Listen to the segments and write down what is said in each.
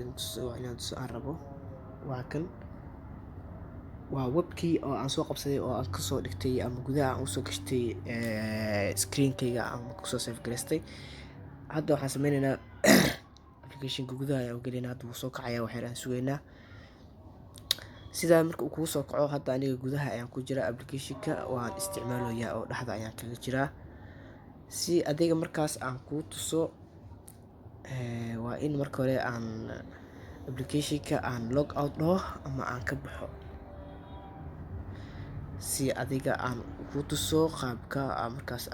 inaan tuso aan rabo waa kan, waa webkii oo aan soo qabsaday oo aan kasoo dhigtay ama gudaha aan usoo gashtay screenkayga ama kusoo save garaystay. Hadda waxaan sameynaynaa applicationka gudaha ayaan gelinaa. Hadda wuu soo kacayaa, waxyar aan sugaynaa. Sidaa marka uu kugu soo kaco, hadda aniga gudaha ayaan ku jiraa applicationka, waan isticmaalayaa oo dhexda ayaan kaga jiraa. Si adiga markaas aan kuu tuso, waa in marka hore aan applicationka aan log out dhaho ama aan ka baxo, si adiga aan kuu tuso qaabka markaas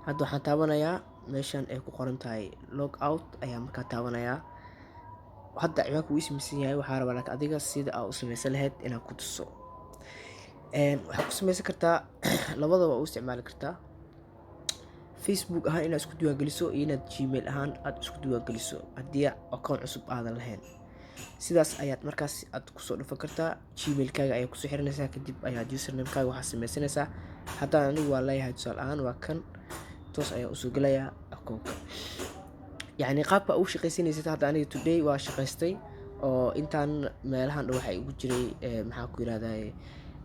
hadda waxaan taabanayaa meeshan ay ku qoran tahay log out ayaan markaa taabanayaa. Hadda ciwaanka wuu ismaysan yahay, waxaa rabaa laakiin adiga sida aad u samaysan lahayd inaan ku tuso. Waxaad ku samaysan kartaa labadaba u isticmaali kartaa. Facebook ahaan inaad isku diiwaangeliso iyo inaad Gmail ahaan aad isku diiwaangeliso haddii account cusub aadan lahayn. Sidaas ayaad markaas aad kusoo dhufan kartaa. Gmailkaaga ayaad kusoo xiranaysaa, kadib ayaad usernamekaaga waxaad samaysanaysaa. Haddana anigu waa leeyahay tusaale ahaan waa kan, toos ayaan usoo gelayaa accountka. yacni qaabka u shaqaysanaysid. Hadda aniga today waa shaqaystay oo intaan meelahan dhow waxaa igu jiray maxaa ku yiraahdaa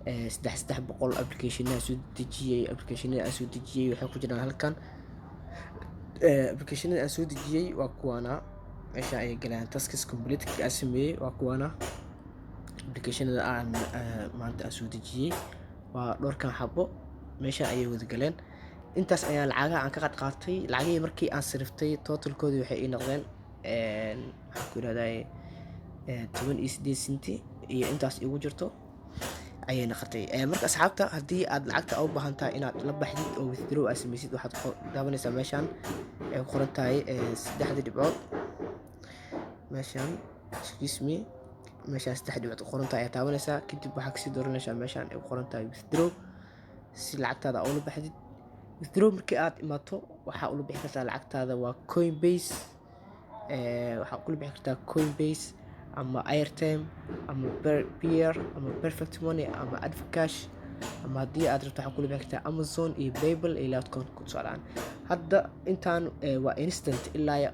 300 applicationada soo dejiyay. Applicationada aan soo dejiyay waxay ku jiraan halkan. Applicationada aan soo dejiyay waa kuwana, meesha ay galayaan tasks complete aan sameeyay waa kuwana. Applicationada aan maanta aan soo dejiyay waa dhowrkan xabo, meesha ayay wada galeen. Intaas ayaa lacagaha aan ka qaatay. Lacagihii markii aan sariftay totalkoodii waxay ii noqdeen maxaa ku yiraahdaa 18 senti iyo intaas igu jirto ayay noqotay. Marka asxaabta haddii aad lacagta u baahan tahay inaad la baxdid oo withdraw aad samaysid, waxaad daawanaysaa meeshan ay ku qoran tahay 3 dhibcood. Meeshan excuse me, meeshan 3 dhibcood ku qoran tahay ayaa daawanaysaa. Kadib waxaad kasii dooranaysaa meeshan ay ku qoran tahay withdraw si lacagtaada ula baxdid. withdraw markii aad imaato waxaa ula bixi kartaa lacagtaada waa Coinbase. waxaa kula bixi kartaa Coinbase ama Airtime ama Payeer ama Perfect Money ama Advocash, ama haddii aad rabto waxaa kula bixi kartaa Amazon iyo PayPal iyo Lotcon ku socdaan. Hadda intaan waa instant ilaa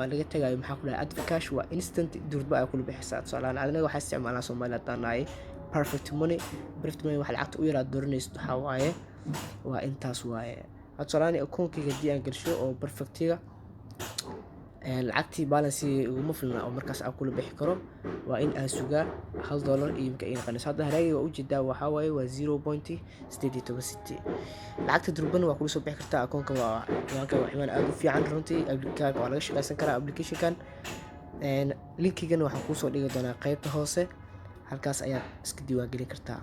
laga tagayo maxaa ku dhahay Advocash waa instant durba ay kula bixaysaa. Socdaan aniga waxaa isticmaalaa Soomaaliya taanaay Perfect Money. Perfect Money waxa lacagta u yaraad dooranaysid waxaa waaye waa intaas waaye. Hadda socdaan account-kayga haddii aan gelsho oo perfectiga lacagtii balance uma filna oo markaas aan kula bixi karo, waa in aan sugaa $1 iyo marka ay noqonayso. Hadda haraaga waa ujeedaa waxaa waaye waa 0.18 centi. lacagta durbana waa kula soo bixi kartaa. account-ka waa ciwaan aad u fiican runtii. application waa laga shaqaysan karaa application-kan. linkigana waxaan kuu soo dhigi doonaa qaybta hoose, halkaas ayaad iska diiwaangelin kartaa.